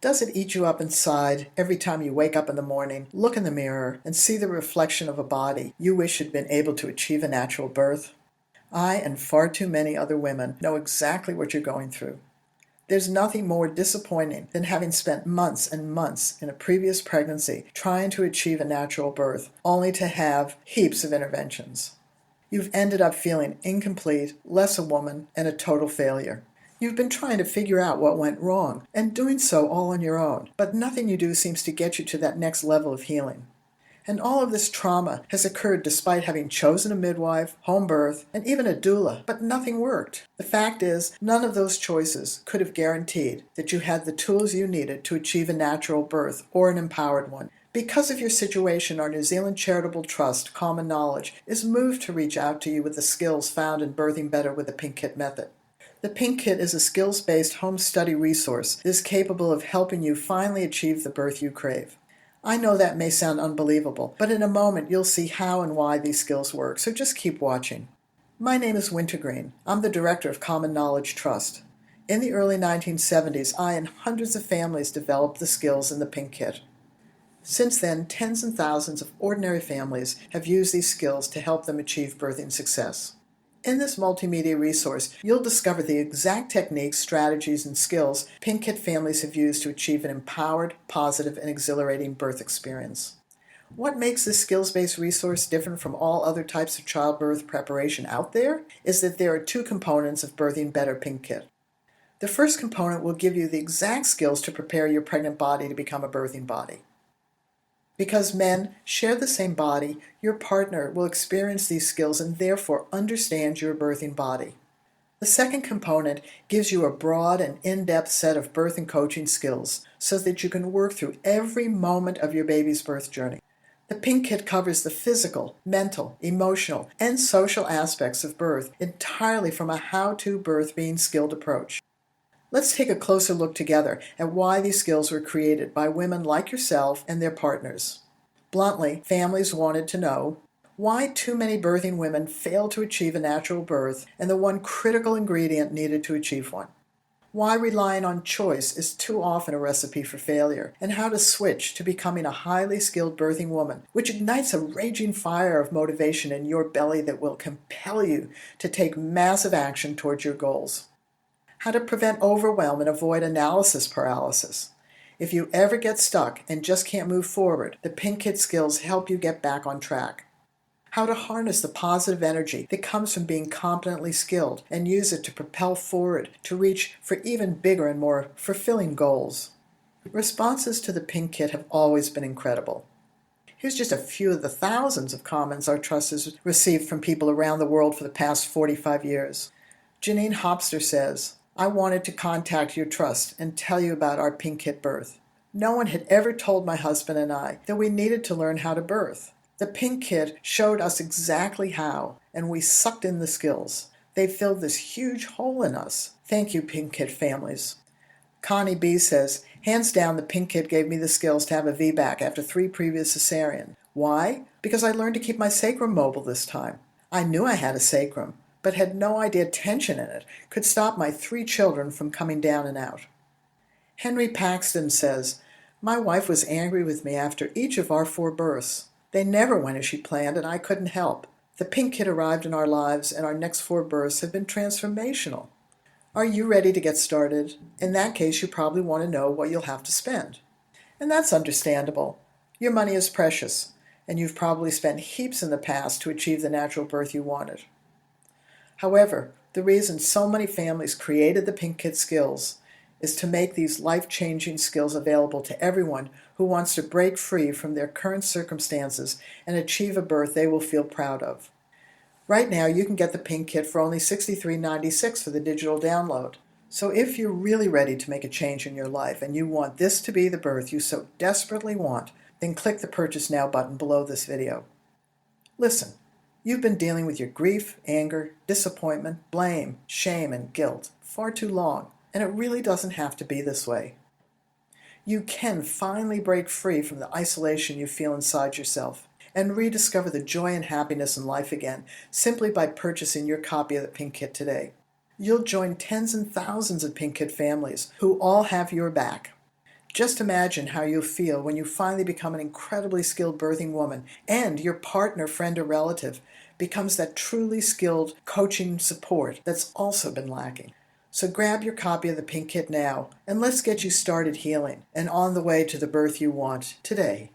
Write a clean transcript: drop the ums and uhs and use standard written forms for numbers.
Does it eat you up inside every time you wake up in the morning, look in the mirror, and see the reflection of a body you wish had been able to achieve a natural birth? I and far too many other women know exactly what you're going through. There's nothing more disappointing than having spent months and months in a previous pregnancy trying to achieve a natural birth, only to have heaps of interventions. You've ended up feeling incomplete, less a woman, and a total failure. You've been trying to figure out what went wrong, and doing so all on your own, but nothing you do seems to get you to that next level of healing. And all of this trauma has occurred despite having chosen a midwife, home birth, and even a doula, but nothing worked. The fact is, none of those choices could have guaranteed that you had the tools you needed to achieve a natural birth or an empowered one. Because of your situation, our New Zealand Charitable Trust, Common Knowledge, is moved to reach out to you with the skills found in Birthing Better with the Pink Kit method. The Pink Kit is a skills-based home study resource that is capable of helping you finally achieve the birth you crave. I know that may sound unbelievable, but in a moment you'll see how and why these skills work, so just keep watching. My name is Wintergreen. I'm the director of Common Knowledge Trust. In the early 1970s, I and hundreds of families developed the skills in the Pink Kit. Since then, tens and thousands of ordinary families have used these skills to help them achieve birthing success. In this multimedia resource, you'll discover the exact techniques, strategies, and skills Pink Kit families have used to achieve an empowered, positive, and exhilarating birth experience. What makes this skills-based resource different from all other types of childbirth preparation out there is that there are two components of Birthing Better Pink Kit. The first component will give you the exact skills to prepare your pregnant body to become a birthing body. Because men share the same body, your partner will experience these skills and therefore understand your birthing body. The second component gives you a broad and in-depth set of birth and coaching skills so that you can work through every moment of your baby's birth journey. The Pink Kit covers the physical, mental, emotional, and social aspects of birth entirely from a how-to birth being skilled approach. Let's take a closer look together at why these skills were created by women like yourself and their partners. Bluntly, families wanted to know why too many birthing women fail to achieve a natural birth and the one critical ingredient needed to achieve one. Why relying on choice is too often a recipe for failure, and how to switch to becoming a highly skilled birthing woman, which ignites a raging fire of motivation in your belly that will compel you to take massive action towards your goals. How to prevent overwhelm and avoid analysis paralysis. If you ever get stuck and just can't move forward, the Pink Kit skills help you get back on track. How to harness the positive energy that comes from being competently skilled and use it to propel forward to reach for even bigger and more fulfilling goals. Responses to the Pink Kit have always been incredible. Here's just a few of the thousands of comments our trust has received from people around the world for the past 45 years. Janine Hopster says, I wanted to contact your trust and tell you about our Pink Kit birth. No one had ever told my husband and I that we needed to learn how to birth. The Pink Kit showed us exactly how, and we sucked in the skills. They filled this huge hole in us. Thank you, Pink Kit families. Connie B. says, hands down, the Pink Kit gave me the skills to have a VBAC after 3 previous cesarean. Why? Because I learned to keep my sacrum mobile this time. I knew I had a sacrum, but had no idea tension in it could stop my 3 children from coming down and out. Henry Paxton says, my wife was angry with me after each of our 4 births. They never went as she planned, and I couldn't help. The Pink Kit arrived in our lives, and our next 4 births have been transformational. Are you ready to get started? In that case, you probably want to know what you'll have to spend. And that's understandable. Your money is precious, and you've probably spent heaps in the past to achieve the natural birth you wanted. However, the reason so many families created the Pink Kit skills is to make these life-changing skills available to everyone who wants to break free from their current circumstances and achieve a birth they will feel proud of. Right now, you can get the Pink Kit for only $63.96 for the digital download. So if you're really ready to make a change in your life and you want this to be the birth you so desperately want, then click the Purchase Now button below this video. Listen. You've been dealing with your grief, anger, disappointment, blame, shame, and guilt far too long, and it really doesn't have to be this way. You can finally break free from the isolation you feel inside yourself and rediscover the joy and happiness in life again simply by purchasing your copy of the Pink Kit today. You'll join tens and thousands of Pink Kit families who all have your back. Just imagine how you'll feel when you finally become an incredibly skilled birthing woman and your partner, friend, or relative becomes that truly skilled coaching support that's also been lacking. So grab your copy of the Pink Kit now and let's get you started healing and on the way to the birth you want today.